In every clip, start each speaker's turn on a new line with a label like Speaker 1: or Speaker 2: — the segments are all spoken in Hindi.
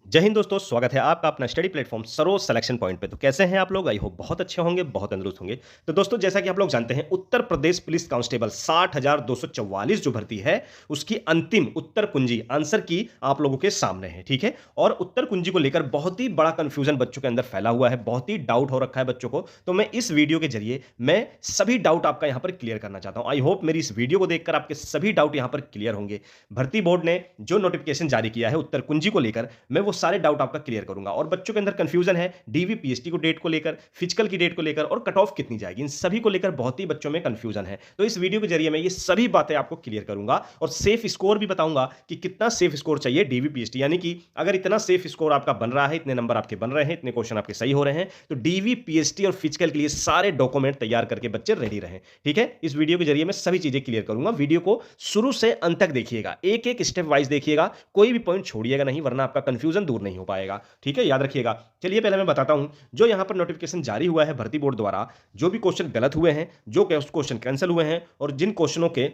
Speaker 1: जय हिंद दोस्तों, स्वागत है आपका अपना study platform Saroj selection point पे। तो कैसे हैं आप लोग? आई होप बहुत अच्छे होंगे, बहुत तंदुरुस्त होंगे। तो दोस्तों, जैसा कि आप लोग जानते हैं, उत्तर प्रदेश पुलिस कांस्टेबल 60,244 जो भर्ती है, उसकी अंतिम उत्तर कुंजी आंसर की आप लोगों के सामने है, ठीक है? और उत्तर कुंजी को लेकर बहुत ही बड़ा कंफ्यूजन बच्चों के अंदर फैला हुआ है, बहुत ही डाउट हो रखा है बच्चों को। तो मैं इस वीडियो के जरिए मैं सभी डाउट आपका यहाँ पर क्लियर करना चाहता हूँ। आई होप मेरी इस वीडियो को देखकर आपके सभी डाउट यहाँ पर क्लियर होंगे। भर्ती बोर्ड ने जो नोटिफिकेशन जारी किया है उत्तर कुंजी को लेकर, मैं वो सारे डाउट आपका क्लियर करूंगा। और बच्चों के अंदर कंफ्यूजन है डीवी पीएचडी को डेट को लेकर, फिजिकल की डेट को लेकर और कट ऑफ कितनी जाएगी, इन सभी को लेकर बहुत ही बच्चों में कंफ्यूजन है। तो इस वीडियो के जरिए मैं ये सभी बातें आपको क्लियर करूंगा और सेफ स्कोर भी बताऊंगा कि कितना सेफ स्कोर चाहिए डीवी पीएचडी, यानी कि अगर इतना सेफ स्कोर आपका बन रहा है, इतने नंबर आपके बन रहे हैं, इतने क्वेश्चन आपके सही हो रहे हैं, तो डीवी पीएचडी और फिजिकल के लिए सारे डॉक्यूमेंट तैयार करके बच्चे रेडी रहें। ठीक है, इस वीडियो के जरिए मैं सभी चीजें क्लियर करूंगा। वीडियो को शुरू से अंत तक देखिएगा, एक एक स्टेप वाइज देखिएगा, कोई भी पॉइंट छोड़िएगा नहीं, वरना आपका कंफ्यूजन दूर नहीं हो पाएगा। ठीक है, याद रखिएगा। चलिए पहले मैं बताता हूं, जो यहां पर नोटिफिकेशन जारी हुआ है भर्ती बोर्ड द्वारा, जो भी क्वेश्चन गलत हुए हैं, जो क्वेश्चन कैंसिल हुए हैं और जिन क्वेश्चनों के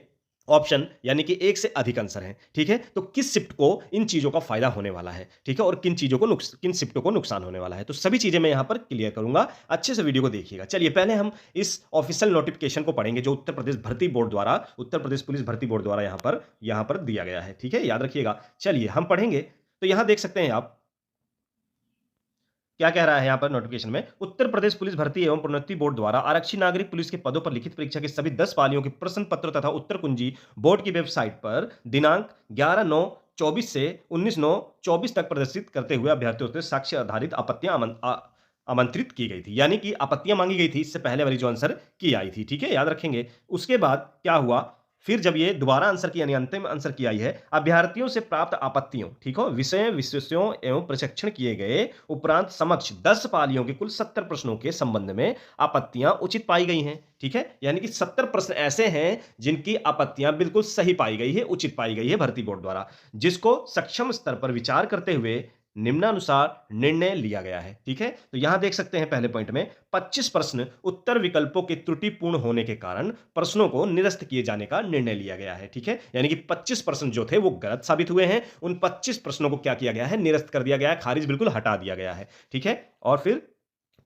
Speaker 1: ऑप्शन यानी कि एक से अधिक आंसर हैं, ठीक है, तो किस शिफ्ट को इन चीजों का फायदा होने वाला है, ठीक है, और किन चीजों को किन शिफ्टों को नुकसान होने वाला है, तो सभी चीजें मैं यहां पर क्लियर करूंगा। अच्छे से वीडियो को देखिएगा। चलिए पहले हम इस ऑफिशियल नोटिफिकेशन को पढ़ेंगे जो उत्तर प्रदेश भर्ती बोर्ड द्वारा, उत्तर प्रदेश पुलिस भर्ती बोर्ड द्वारा यहां पर दिया गया है। ठीक है, याद रखिएगा। चलिए हम पढ़ेंगे। तो यहां देख सकते हैं आप क्या कह रहा है यहाँ पर नोटिफिकेशन में। उत्तर प्रदेश पुलिस भर्ती एवं प्रोन्नति बोर्ड द्वारा आरक्षी नागरिक पुलिस के पदों पर लिखित परीक्षा के सभी 10 पालियों के प्रश्न पत्र तथा उत्तर कुंजी बोर्ड की वेबसाइट पर दिनांक 11/9/24 से 19/9/24 तक प्रदर्शित करते हुए अभ्यर्थियों से साक्ष्य आधारित आपत्तियां आमंत्रित की गई थी, यानी कि आपत्तियां मांगी गई थी इससे पहले वाली जो आंसर की आई थी। ठीक है, याद रखेंगे। उसके बाद क्या हुआ, फिर जब ये दोबारा आंसर की यानी अंतिम आंसर की आई है, अभ्यर्थियों से प्राप्त आपत्तियों, ठीक हो, विषयों एवं प्रशिक्षण किए गए उपरांत समक्ष 10 पालियों के कुल 70 प्रश्नों के संबंध में आपत्तियां उचित पाई गई हैं। ठीक है, यानी कि 70 प्रश्न ऐसे हैं जिनकी आपत्तियां बिल्कुल सही पाई गई है, उचित पाई गई है भर्ती बोर्ड द्वारा, जिसको सक्षम स्तर पर विचार करते हुए निम्नानुसार निर्णय लिया गया है। ठीक है, तो यहां देख सकते हैं पहले पॉइंट में 25 प्रश्न उत्तर विकल्पों के त्रुटिपूर्ण होने के कारण प्रश्नों को निरस्त किए जाने का निर्णय लिया गया है। ठीक है, यानी कि 25 प्रश्न जो थे वो गलत साबित हुए हैं, उन 25 प्रश्नों को क्या किया गया है, निरस्त कर दिया गया है, खारिज बिल्कुल हटा दिया गया है। ठीक है, और फिर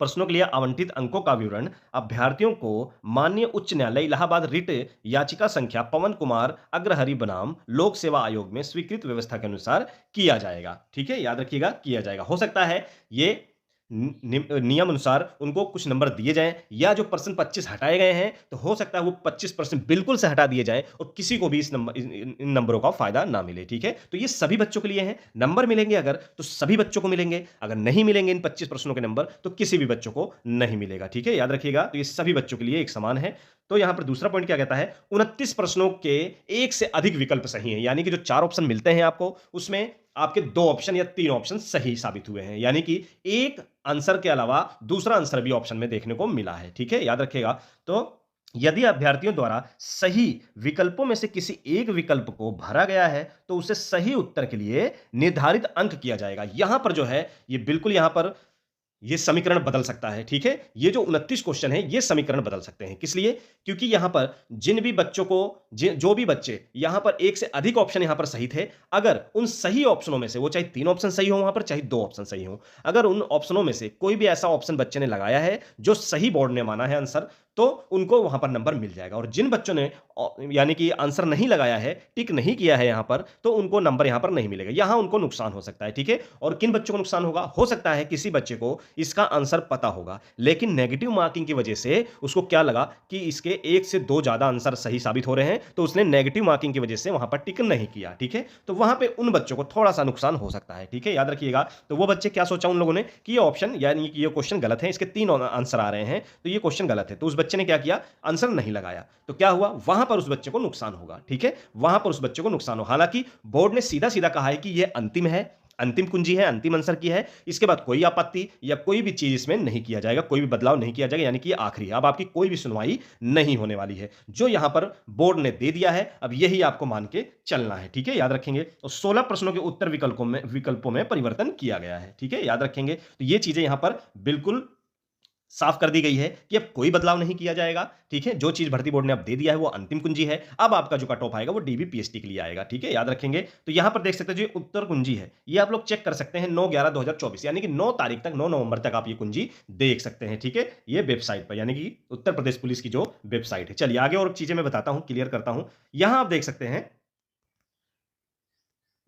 Speaker 1: प्रश्नों के लिए आवंटित अंकों का विवरण अभ्यर्थियों को माननीय उच्च न्यायालय इलाहाबाद रिट याचिका संख्या पवन कुमार अग्रहरि बनाम लोक सेवा आयोग में स्वीकृत व्यवस्था के अनुसार किया जाएगा। ठीक है, याद रखिएगा, किया जाएगा। हो सकता है ये नियम अनुसार उनको कुछ नंबर दिए जाएं, या जो प्रश्न 25 हटाए गए हैं तो हो सकता है वो 25 प्रश्न बिल्कुल से हटा दिए जाएं और किसी को भी इन नंबरों का फायदा ना मिले। ठीक है, तो ये सभी बच्चों के लिए हैं। नंबर मिलेंगे अगर तो सभी बच्चों को मिलेंगे, अगर नहीं मिलेंगे इन 25 प्रश्नों के नंबर तो किसी भी बच्चों को नहीं मिलेगा। ठीक है, याद रखिएगा। तो ये सभी बच्चों के लिए एक समान है। तो यहां पर दूसरा पॉइंट क्या कहता है, 29 प्रश्नों के एक से अधिक विकल्प सही हैं, यानी कि जो 4 ऑप्शन मिलते हैं आपको, उसमें आपके 2 ऑप्शन या 3 ऑप्शन सही साबित हुए हैं, यानी कि एक आंसर के अलावा दूसरा आंसर भी ऑप्शन में देखने को मिला है। ठीक है, याद रखिएगा। तो यदि अभ्यर्थियों द्वारा सही विकल्पों में से किसी एक विकल्प को भरा गया है तो उसे सही उत्तर के लिए निर्धारित अंक किया जाएगा। यहां पर जो है ये बिल्कुल यहां पर ये समीकरण बदल सकता है। ठीक है, ये जो 29 क्वेश्चन है ये समीकरण बदल सकते हैं। किस लिए? क्योंकि यहां पर जिन भी बच्चों को जो भी बच्चे यहां पर एक से अधिक ऑप्शन यहां पर सही थे, अगर उन सही ऑप्शनों में से, वो चाहे 3 ऑप्शन सही हो वहां पर, चाहे 2 ऑप्शन सही हो, अगर उन ऑप्शनों में से कोई भी ऐसा ऑप्शन बच्चे ने लगाया है जो सही बोर्ड ने माना है आंसर, तो उनको वहां पर नंबर मिल जाएगा। और जिन बच्चों ने यानी कि आंसर नहीं लगाया है, टिक नहीं किया है यहां पर, तो उनको नंबर यहां पर नहीं मिलेगा, यहां उनको नुकसान हो सकता है। ठीक है, और किन बच्चों को नुकसान होगा? हो सकता है किसी बच्चे को इसका आंसर पता होगा, लेकिन नेगेटिव मार्किंग की वजह से उसको क्या लगा कि इसके एक से दो ज्यादा आंसर सही साबित हो रहे हैं, तो उसने नेगेटिव मार्किंग की वजह से वहां पर टिक नहीं किया। ठीक है, तो वहां पे उन बच्चों को थोड़ा सा नुकसान हो सकता है। ठीक है, याद रखिएगा। तो वो बच्चे क्या सोचा उन लोगों ने कि ये ऑप्शन यानी कि ये क्वेश्चन गलत है, इसके 3 आंसर आ रहे हैं, तो ये क्वेश्चन गलत है, तो उस बच्चे ने क्या किया, आंसर नहीं लगाया। तो क्या हुआ, वहां पर उस बच्चे को नुकसान होगा। ठीक है, वहां पर उस बच्चे को नुकसान हो। हालांकि बोर्ड ने सीधा सीधा कहा है कि यह अंतिम है, अंतिम कुंजी है, अंतिम आंसर की है, इसके बाद कोई आपत्ति या कोई भी चीज इसमें नहीं किया जाएगा, कोई भी बदलाव नहीं किया जाएगा, यानी कि आखिरी है। अब आपकी कोई भी सुनवाई नहीं होने वाली है। जो यहां पर बोर्ड ने दे दिया है, अब यही आपको मान के चलना है। ठीक है, याद रखेंगे। तो 16 प्रश्नों के उत्तर विकल्पों में परिवर्तन किया गया है। ठीक है, याद रखेंगे। तो ये चीजें यहां पर बिल्कुल साफ कर दी गई है कि अब कोई बदलाव नहीं किया जाएगा, ठीक है? जो चीज़ भर्ती बोर्ड ने अब दे दिया है वो अंतिम कुंजी है। अब आपका जो कट ऑफ आएगा वो डीबी पीएचडी के लिए आएगा, ठीक है? याद रखेंगे। तो यहाँ पर देख सकते हैं जो ये उत्तर कुंजी है, ये आप लोग चेक कर सकते हैं 9/11/2024 यानी कि 9 तारीख तक 9 नवंबर तक आप ये कुंजी देख सकते हैं, ठीक है? ये वेबसाइट पर यानी कि उत्तर प्रदेश पुलिस की जो वेबसाइट है। चलिए आगे और चीज़ें मैं बताता हूँ, क्लियर करता हूँ। यहाँ आप देख सकते हैं,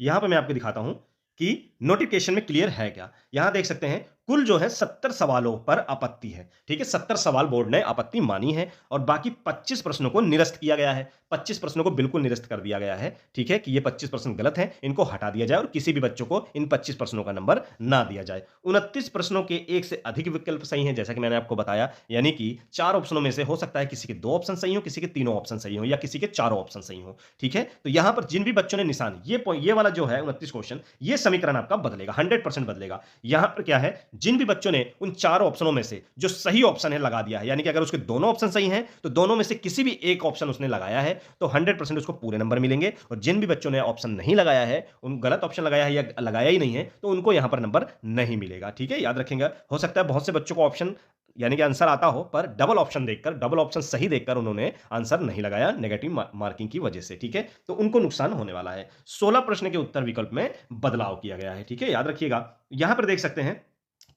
Speaker 1: यहाँ पे मैं आपको दिखाता हूँ कि नोटिफ़िकेशन में क्लियर है क्या? यहाँ देख सकते हैं कुल जो है 70 सवालों पर आपत्ति है, ठीक है? 70 सवाल बोर्ड ने आपत्ति मानी है और बाकी 25 प्रश्नों को निरस्त किया गया है। 25 प्रश्नों को बिल्कुल निरस्त कर दिया गया है, ठीक है? कि ये 25 प्रश्न गलत हैं, इनको हटा दिया जाए और किसी भी बच्चों को इन 25 प्रश्नों का नंबर ना दिया जाए। 29 प्रश्नों के 1 से अधिक विकल्प सही हैं, जैसा कि मैंने आपको बताया, यानी कि 4 ऑप्शनों में से हो सकता है किसी के 2 ऑप्शन सही हों, किसी के तीनों ऑप्शन सही हों या किसी के चारों ऑप्शन सही हों, ठीक है? तो यहाँ पर जिन भी बच्चों ने निशान ये वाला जो है 29 क्वेश्चन, ये समीकरण आपका बदलेगा, 100% बदलेगा। यहाँ पर क्या है, जिन भी बच्चों ने उन चारों ऑप्शनों में से जो सही ऑप्शन है लगा दिया है, यानी कि अगर उसके दोनों ऑप्शन सही हैं, तो दोनों में से किसी भी एक ऑप्शन उसने लगाया है, तो 100% उसको पूरे नंबर मिलेंगे और जिन भी बच्चों ने ऑप्शन नहीं लगाया है, उन गलत ऑप्शन लगाया है या लगाया ही नहीं है, तो उनको यहां पर नंबर नहीं मिलेगा, ठीक है? याद रखेंगे। हो सकता है बहुत से बच्चों को ऑप्शन यानी कि आंसर आता हो, पर डबल ऑप्शन देखकर, डबल ऑप्शन सही देखकर उन्होंने आंसर नहीं लगाया नेगेटिव मार्किंग की वजह से, ठीक है? तो उनको नुकसान होने वाला है। 16 प्रश्न के उत्तर विकल्प में बदलाव किया गया है, ठीक है? याद रखिएगा। यहां पर देख सकते हैं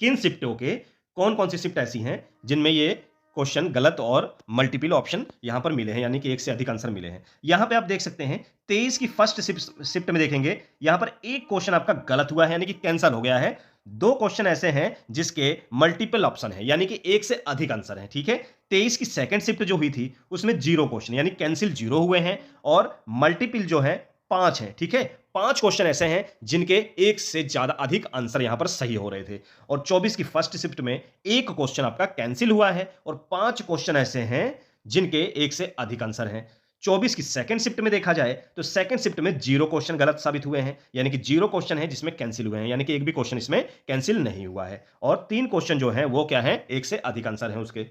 Speaker 1: किन शिफ्टों के कौन-कौन सी शिफ्ट ऐसी हैं जिनमें ये क्वेश्चन गलत और मल्टीपल ऑप्शन यहां पर मिले हैं, यानी कि एक से अधिक आंसर मिले हैं। यहां पे आप देख सकते हैं 23 की फर्स्ट शिफ्ट में देखेंगे, यहां पर एक क्वेश्चन आपका गलत हुआ है यानी कि कैंसिल हो गया है। 2 क्वेश्चन ऐसे हैं जिसके मल्टीपल ऑप्शन है यानी कि एक से अधिक आंसर है, ठीक है? 23 की सेकंड शिफ्ट जो हुई थी उसमें 0 क्वेश्चन यानी कैंसिल 0 हुए हैं और मल्टीपल जो है 5 है, ठीक है? 5 क्वेश्चन ऐसे हैं जिनके एक से ज्यादा अधिक आंसर यहां पर सही हो रहे थे और 24 की फर्स्ट शिफ्ट में एक क्वेश्चन आपका कैंसिल हुआ है और 5 क्वेश्चन ऐसे हैं जिनके एक से अधिक आंसर हैं। 24 की सेकंड शिफ्ट में देखा जाए तो सेकंड शिफ्ट में 0 क्वेश्चन गलत साबित हुए हैं, यानी कि 0 क्वेश्चन है जिसमें कैंसिल हुए हैं, यानी कि एक भी क्वेश्चन इसमें कैंसिल नहीं हुआ है और 3 क्वेश्चन जो है वो क्या है, एक से अधिक आंसर है उसके।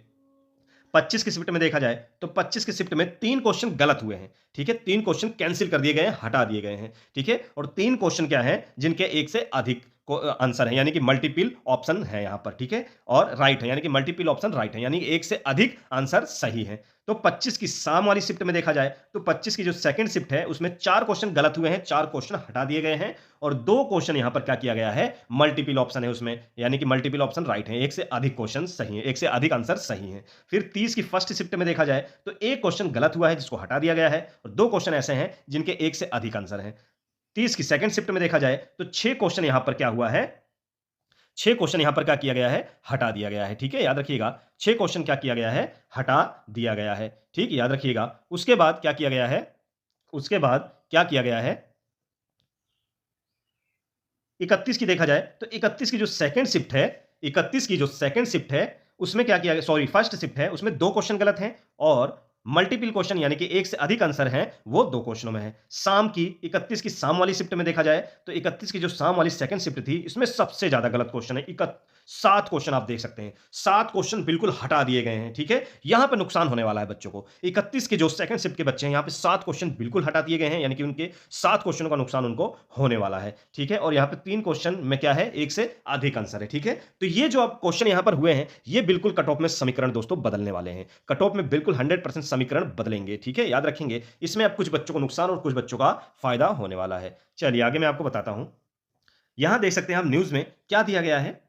Speaker 1: 25 की शिफ्ट में देखा जाए तो 25 की शिफ्ट में 3 क्वेश्चन गलत हुए हैं, ठीक है? 3 क्वेश्चन कैंसिल कर दिए गए हैं, हटा दिए गए हैं, ठीक है? और 3 क्वेश्चन क्या है जिनके एक से अधिक आंसर है, यानी कि मल्टीपल ऑप्शन है यहां पर, ठीक है? और राइट है, यानी कि मल्टीपल ऑप्शन राइट है, यानी कि एक से अधिक आंसर सही है। तो 25 की शाम वाली शिफ्ट में देखा जाए तो 25 की जो सेकंड शिफ्ट है उसमें 4 क्वेश्चन गलत हुए हैं, 4 क्वेश्चन हटा दिए गए हैं और 2 क्वेश्चन यहां पर क्या किया गया है, मल्टीपल ऑप्शन है उसमें, यानी कि मल्टीपल ऑप्शन राइट है, एक से अधिक क्वेश्चन सही है, एक से अधिक आंसर सही है। फिर 30 की फर्स्ट शिफ्ट में देखा जाए तो एक क्वेश्चन गलत हुआ है जिसको हटा दिया गया है और 2 क्वेश्चन ऐसे हैं जिनके एक से अधिक आंसर हैं। 30 की सेकंड शिफ्ट में देखा जाए तो 6 क्वेश्चन यहां पर क्या हुआ है, 6 क्वेश्चन यहां पर क्या किया गया है, हटा दिया गया है, ठीक है? याद रखिएगा 6 क्वेश्चन क्या किया गया है, हटा दिया गया है, ठीक? याद रखिएगा। उसके बाद क्या किया गया है, उसके बाद क्या किया गया है, 31 की देखा जाए तो 31 की जो सेकंड शिफ्ट है, 31 की जो सेकंड शिफ्ट है उसमें क्या किया गया, सॉरी फर्स्ट शिफ्ट है उसमें 2 क्वेश्चन गलत हैं और मल्टीपल क्वेश्चन यानी कि एक से अधिक आंसर हैं वो 2 क्वेश्चनों में है। शाम की 31 की शाम वाली शिफ्ट में देखा जाए तो 31 की जो शाम वाली सेकंड शिफ्ट थी इसमें सबसे ज्यादा गलत क्वेश्चन है, 7 क्वेश्चन आप देख सकते हैं, 7 क्वेश्चन बिल्कुल हटा दिए गए हैं, ठीक है? यहां पे नुकसान होने वाला है बच्चों को। 31 के जो सेकंड शिफ्ट के बच्चे हैं यहां पे 7 क्वेश्चन बिल्कुल हटा दिए गए हैं, यानी कि उनके 7 क्वेश्चनों का नुकसान उनको होने वाला है, ठीक है? और यहां पे 3 क्वेश्चन में क्या है, एक से अधिक आंसर है, ठीक है? तो ये जो अब क्वेश्चन यहां पर हुए हैं ये बिल्कुल कट ऑफ में समीकरण दोस्तों बदलने वाले हैं। कट ऑफ में बिल्कुल 100% समीकरण बदलेंगे, ठीक है? याद रखेंगे इसमें अब कुछ बच्चों को नुकसान और कुछ बच्चों का फायदा होने वाला है। चलिए आगे मैं आपको बताता हूं। यहां देख सकते हैं हम न्यूज में क्या दिया गया है,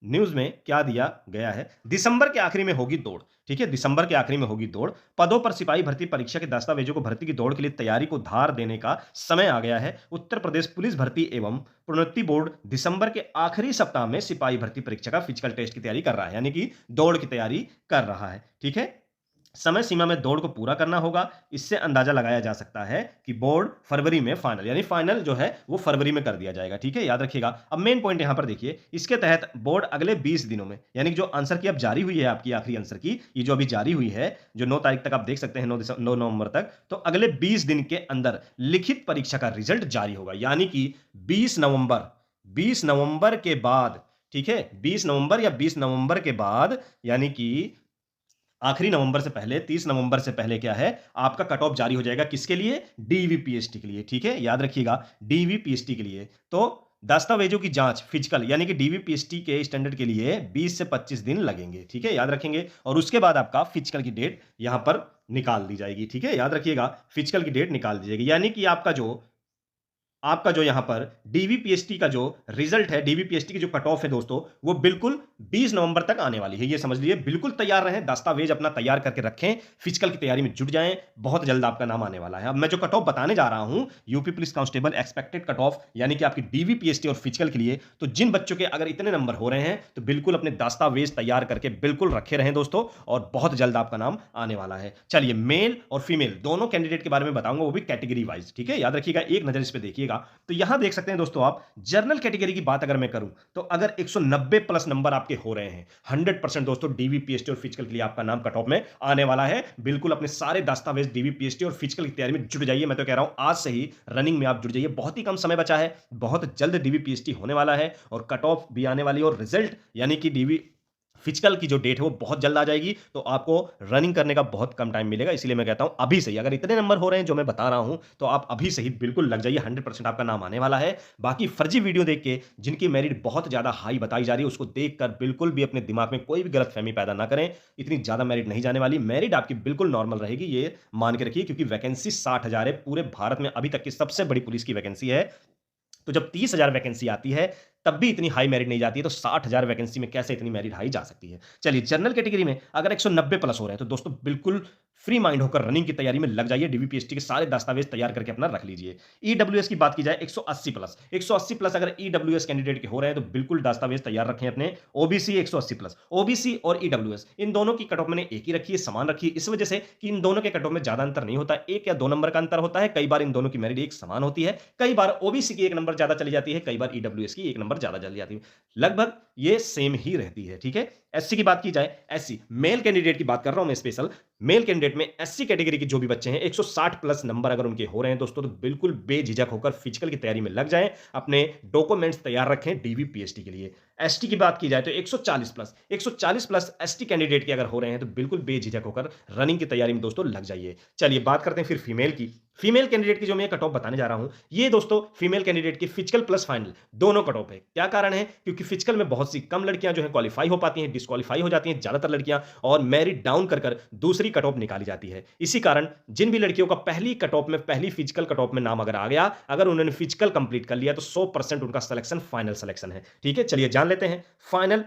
Speaker 1: न्यूज़ में क्या दिया गया है, दिसंबर के आखिरी में होगी दौड़, ठीक है? दिसंबर के आखिरी में होगी दौड़। पदों पर सिपाही भर्ती परीक्षा के दस्तावेजों को भर्ती की दौड़ के लिए तैयारी को धार देने का समय आ गया है। उत्तर प्रदेश पुलिस भर्ती एवं प्रोन्नति बोर्ड दिसंबर के आखिरी सप्ताह में सिपाही भर्ती परीक्षा का फिजिकल टेस्ट की तैयारी कर रहा है, यानी कि दौड़ की तैयारी कर रहा है, ठीक है? समय सीमा में दौड़ को पूरा करना होगा। इससे अंदाजा लगाया जा सकता है कि बोर्ड फरवरी में फाइनल, यानी फाइनल जो है वो फरवरी में कर दिया जाएगा, ठीक है? याद रखिएगा। अब मेन पॉइंट यहां पर देखिए, इसके तहत बोर्ड अगले 20 दिनों में, यानी कि जो आंसर की अब जारी हुई है आपकी आखिरी आंसर की, ये जो अभी जारी हुई है जो 9 तारीख तक आप देख सकते हैं, 9 नवंबर तक, तो अगले 20 दिन के अंदर लिखित परीक्षा का रिजल्ट जारी होगा, यानी कि 20 नवंबर के बाद, ठीक है? 20 नवंबर या 20 नवंबर के बाद, यानी कि आखिरी नवंबर से पहले, 30 नवंबर से पहले क्या है, आपका कट ऑफ जारी हो जाएगा किसके लिए, डीवीपीएसटी के लिए, ठीक है? याद रखिएगा डीवीपीएसटी के लिए। तो दस्तावेजों की जांच फिजिकल यानी कि डीवीपीएसटी के स्टैंडर्ड के लिए 20 से 25 दिन लगेंगे, ठीक है, याद रखेंगे। और उसके बाद आपका फिजिकल की डेट यहां पर निकाल दी जाएगी, ठीक है, याद रखिएगा, फिजिकल की डेट निकाल दी जाएगी, यानी कि आपका जो यहाँ पर डीवीपीएसटी का जो रिजल्ट है, डीवीपीएसटी की जो कट ऑफ है दोस्तों, वो बिल्कुल 20 नवंबर तक आने वाली है। ये समझ लीजिए, बिल्कुल तैयार रहें, दस्तावेज अपना तैयार करके रखें, फिजिकल की तैयारी में जुट जाएं, बहुत जल्द आपका नाम आने वाला है। अब मैं जो कट ऑफ बताने जा रहा हूं, UP police constable expected cut off यानी कि आपकी डीवीपीएसटी और फिजिकल के लिए, तो जिन बच्चों के अगर इतने नंबर हो रहे हैं तो बिल्कुल अपने दस्तावेज तैयार करके बिल्कुल रखे रहें दोस्तों, और बहुत जल्द आपका नाम आने वाला है। चलिए, मेल और फीमेल दोनों कैंडिडेट के बारे में बताऊंगा, वो भी कैटेगरी वाइज, ठीक है, याद रखिएगा, एक नजर इस पे देखिएगा। तो यहां देख सकते हैं दोस्तों आप, जनरल कैटेगरी की बात अगर मैं करूं तो अगर 190 प्लस नंबर आपके हो रहे हैं, 100% दोस्तों डीवीपीएसटी और फिजिकल के लिए आपका नाम कट ऑफ में आने वाला है। बिल्कुल अपने सारे दस्तावेज डीवीपीएसटी और फिजिकल की तैयारी में जुट जाइए। मैं तो कह रहा हूं आज से ही रनिंग में आप जुट जाइए, बहुत ही कम समय बचा है, बहुत जल्द डीवीपीएसटी होने वाला है और कट ऑफ भी आने वाली है, और रिजल्ट यानी कि डीवी फिजिकल की जो डेट है वो बहुत जल्द आ जाएगी, तो आपको रनिंग करने का बहुत कम टाइम मिलेगा। इसलिए मैं कहता हूं अभी से ही, अगर इतने नंबर हो रहे हैं जो मैं बता रहा हूं, तो आप अभी से ही बिल्कुल लग जाइए, 100% आपका नाम आने वाला है। बाकी फर्जी वीडियो देख के जिनकी मेरिट बहुत ज्यादा हाई बताई जा रही है, उसको देखकर बिल्कुल भी अपने दिमाग में कोई भी गलतफहमी पैदा ना करें। इतनी ज्यादा मेरिट नहीं जाने वाली, मेरिट आपकी बिल्कुल नॉर्मल रहेगी, ये मान के रखिए, क्योंकि वैकेंसी 60,000 है, पूरे भारत में अभी तक की सबसे बड़ी पुलिस की वैकेंसी है। तो जब 30,000 वैकेंसी आती है तब भी इतनी हाई मेरिट नहीं जाती है, तो 60,000 वैकेंसी में कैसे इतनी मेरिट हाई जा सकती है। चलिए, जनरल कैटेगरी में अगर 190 प्लस हो रहे हैं तो दोस्तों बिल्कुल फ्री माइंड होकर रनिंग की तैयारी में लग जाइए, डीवीपीएसटी के सारे दस्तावेज तैयार करके अपना रख लीजिए। ईडब्ल्यूएस की बात की जाए, 180 प्लस अगर ईडब्ल्यूएस कैंडिडेट के हो रहे हैं तो बिल्कुल दस्तावेज तैयार रखें अपने। ओबीसी 180 प्लस, ओबीसी और ईडब्ल्यूएस इन दोनों की कट ऑफ मैंने एक ही रखी है, समान रखी है, इस वजह से कि इन दोनों के कट ऑफ में ज्यादा अंतर नहीं होता, 1 या 2 नंबर का अंतर होता है। कई बार इन दोनों की मेरिट एक समान होती है, कई बार ओबीसी की 1 नंबर ज्यादा चली जाती है, कई बार ईडब्ल्यूएस की 1 नंबर ज्यादा चली जाती है, लगभग ये सेम ही रहती है, ठीक है। एससी की बात की जाए, एससी मेल कैंडिडेट की बात कर रहा हूं मैं स्पेशल, मेल कैंडिडेट में एससी कैटेगरी के जो भी बच्चे हैं, 160 प्लस नंबर अगर उनके हो रहे हैं दोस्तों, तो बिल्कुल बेझिझक होकर फिजिकल की तैयारी में लग जाएं, अपने डॉक्यूमेंट्स तैयार रखें डीवीपीएसटी के लिए। एसटी की बात की जाए तो 140 प्लस एसटी कैंडिडेट के अगर हो रहे हैं तो बिल्कुल बेझिझक होकर रनिंग की तैयारी में दोस्तों लग जाइए। चलिए, बात करते हैं फिर फीमेल की। फीमेल कैंडिडेट की जो मैं कट ऑफ बताने जा रहा हूं, ये दोस्तों फीमेल कैंडिडेट की फिजिकल प्लस फाइनल दोनों कट ऑफ है। क्या कारण है? क्योंकि फिजिकल में बहुत सी कम लड़कियां जो है क्वालिफाई हो पाती हैं, डिस्क्वालीफाई हो जाती हैं ज्यादातर लड़कियां, और मेरिट डाउन कर दूसरी कट ऑफ निकाली जाती है। इसी कारण जिन भी लड़कियों का पहली कट ऑफ में, पहली फिजिकल कट ऑफ में नाम अगर आ गया, अगर उन्होंने फिजिकल कंप्लीट कर लिया, तो 100% उनका सिलेक्शन फाइनल सिलेक्शन है, ठीक है। चलिए जान लेते हैं फाइनल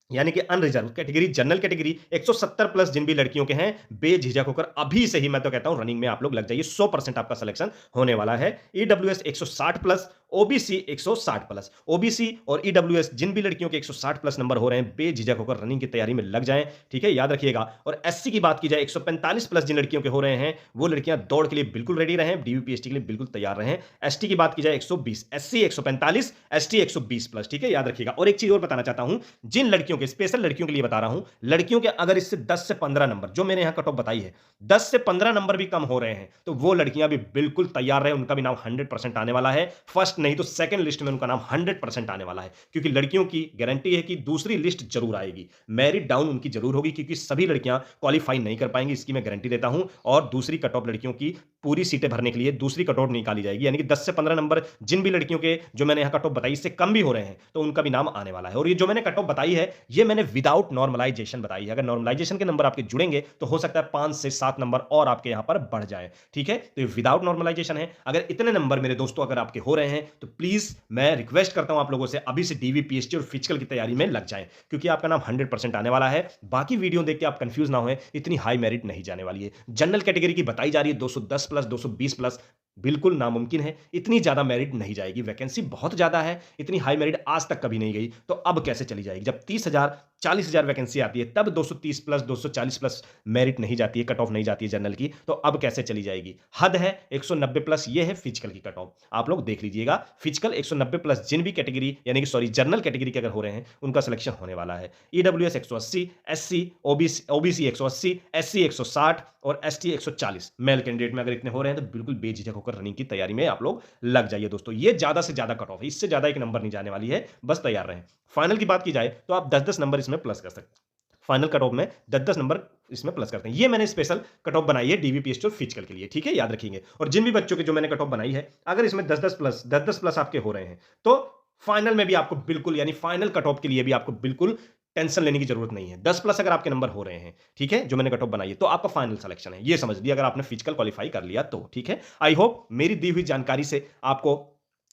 Speaker 1: यानी कि unreserve category, general category 170 plus जिन भी लड़कियों के हैं, बेझिझक होकर अभी से ही मैं तो कहता हूं रनिंग में आप लोग लग जाइए, 100% आपका सिलेक्शन होने वाला है। EWS 160 plus, OBC 160 plus, OBC और ईडब्ल्यूएस जिन भी लड़कियों के 160 प्लस नंबर हो रहे हैं, बेझिझक होकर रनिंग की तैयारी में लग जाएं, ठीक है, याद रखिएगा। और एससी की बात की जाए, 145 प्लस जिन लड़कियों के हो रहे हैं, वो लड़कियां दौड़ के लिए बिल्कुल रेडी रहें, डीयूपीएसटी के लिए बिल्कुल तैयार रहें। एसटी की बात की जाए 120, एससी 145, एसटी 120 प्लस, ठीक है, याद रखिएगा। और एक चीज और बताना चाहता हूं, जिन लड़कियों के, स्पेशल लड़कियों के लिए बता रहा हूं, लड़कियों के अगर इससे 10 से 15 नंबर, जो मैंने यहां कट ऑफ बताई है, 10 से 15 नंबर भी कम हो रहे हैं, तो वो लड़कियां भी बिल्कुल तैयार रहे, उनका भी नाम 100% आने वाला है। फर्स्ट नहीं तो सेकंड लिस्ट में उनका नाम 100% आने वाला है, क्योंकि लड़कियों की गारंटी है कि दूसरी लिस्ट जरूर आएगी, मेरिट डाउन उनकी जरूर होगी, क्योंकि सभी लड़कियां क्वालिफाई नहीं कर पाएंगी, इसकी मैं गारंटी देता हूं। और दूसरी कट ऑफ लड़कियों की पूरी सीटें भरने के लिए दूसरी कट ऑफ निकाली जाएगी, यानी कि 10 से 15 नंबर जिन भी लड़कियों के, जो मैंने यहां कट ऑफ बताई, इससे कम भी हो रहे हैं, तो उनका भी नाम आने वाला है। और ये जो मैंने कट ऑफ बताई है, ये मैंने विदाउट नॉर्मलाइजेशन बताई है। अगर नॉर्मलाइजेशन के नंबर आपके जुड़ेंगे तो हो सकता है 5 से 7 नंबर और आपके यहां पर बढ़ जाए, ठीक है। तो ये विदाउट नॉर्मलाइजेशन है। अगर इतने नंबर मेरे दोस्तों अगर आपके हो रहे हैं, तो प्लीज मैं रिक्वेस्ट करता हूं आप लोगों से, अभी से डीवीपीएसटी और फिजिकल की तैयारी में लग जाएं, क्योंकि आपका नाम 100% आने वाला है। बाकी वीडियो देख के आप कंफ्यूज ना होए, इतनी हाई मेरिट नहीं जाने वाली है। जनरल कैटेगरी की बताई जा रही है 210 प्लस, 220 प्लस, बिल्कुल नामुमकिन है, इतनी ज्यादा मेरिट नहीं जाएगी, वैकेंसी बहुत ज्यादा है, इतनी हाई मेरिट आज तक कभी नहीं गई, तो अब कैसे चली जाएगी? जब 30,000 40,000 वैकेंसी आती है, तब 230 प्लस, 240 प्लस मेरिट नहीं जाती है, कट ऑफ नहीं जाती है जनरल की, तो अब कैसे चली जाएगी? हद है 190 प्लस, ये है फिजिकल की कट ऑफ, आप लोग देख लीजिएगा। फिजिकल 190 प्लस जिन भी कैटेगरी, यानी कि सॉरी जनरल कैटेगरी के अगर हो रहे हैं, उनका सिलेक्शन होने वाला है। ईडब्ल्यूएस 180, एससी ओबीसी 180, एससी 160 और एसटी 140 मेल कैंडिडेट में अगर इतने हो रहे हैं, तो बिल्कुल बेझिझक होकर रनिंग की तैयारी में आप लोग लग जाइए दोस्तों। ये ज्यादा से ज्यादा कट ऑफ है, इससे ज्यादा एक नंबर नहीं जाने वाली है, बस तैयार रहें। फाइनल की बात की जाए तो आप 10-10 नंबर इसमें प्लस कर सकते हैं, फाइनल कट ऑफ में 10-10 नंबर इसमें प्लस करते हैं। ये मैंने स्पेशल कट ऑफ बनाई है डीवीपीएसटी और फिजिकल के लिए, ठीक है, याद रखेंगे। और जिन भी बच्चों के जो मैंने कट ऑफ बनाई है, अगर इसमें 10-10 प्लस आपके हो रहे हैं, तो फाइनल में भी आपको बिल्कुल यानी फाइनल कट ऑफ के लिए भी आपको बिल्कुल टेंशन लेने की जरूरत नहीं है। 10 प्लस अगर आपके नंबर हो रहे हैं, ठीक है, जो मैंने कट ऑफ बनाई है, तो आपका फाइनल सिलेक्शन है। ये समझ लिया अगर आपने फिजिकल क्वालीफाई कर लिया तो, ठीक है। आई होप मेरी दी हुई जानकारी से आपको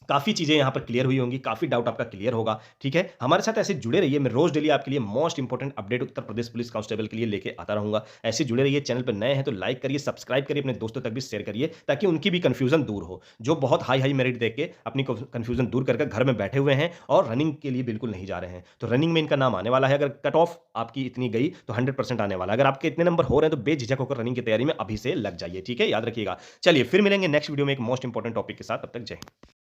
Speaker 1: काफ़ी चीज़ें यहाँ पर क्लियर हुई होंगी, काफ़ी डाउट आपका क्लियर होगा, ठीक है। हमारे साथ ऐसे जुड़े रहिए, मैं रोज़ डेली आपके लिए most important update Uttar Pradesh police constable के लिए लेके आता रहूँगा। ऐसे जुड़े रहिए, चैनल पर नए हैं तो लाइक करिए, सब्सक्राइब करिए, अपने दोस्तों तक भी शेयर करिए ताकि उनकी भी कन्फ्यूज़न दूर हो। जो बहुत हाई-हाई मेरिट देख के अपनी कन्फ्यूज़न दूर कर घर में बैठे हुए हैं और रनिंग के लिए बिल्कुल नहीं जा रहे हैं। तो रनिंग में इनका नाम आने वाला है, अगर कट ऑफ आपकी इतनी गई तो 100% आने वाला है। अगर आपके इतने नंबर हो रहे हैं तो बेझिझक होकर रनिंग की तैयारी में अभी से लग जाइए, ठीक है? याद रखिएगा। चलिए फिर मिलेंगे नेक्स्ट वीडियो में एक मोस्ट इंपोर्टेंट टॉपिक के साथ, तब तक जय हिंद।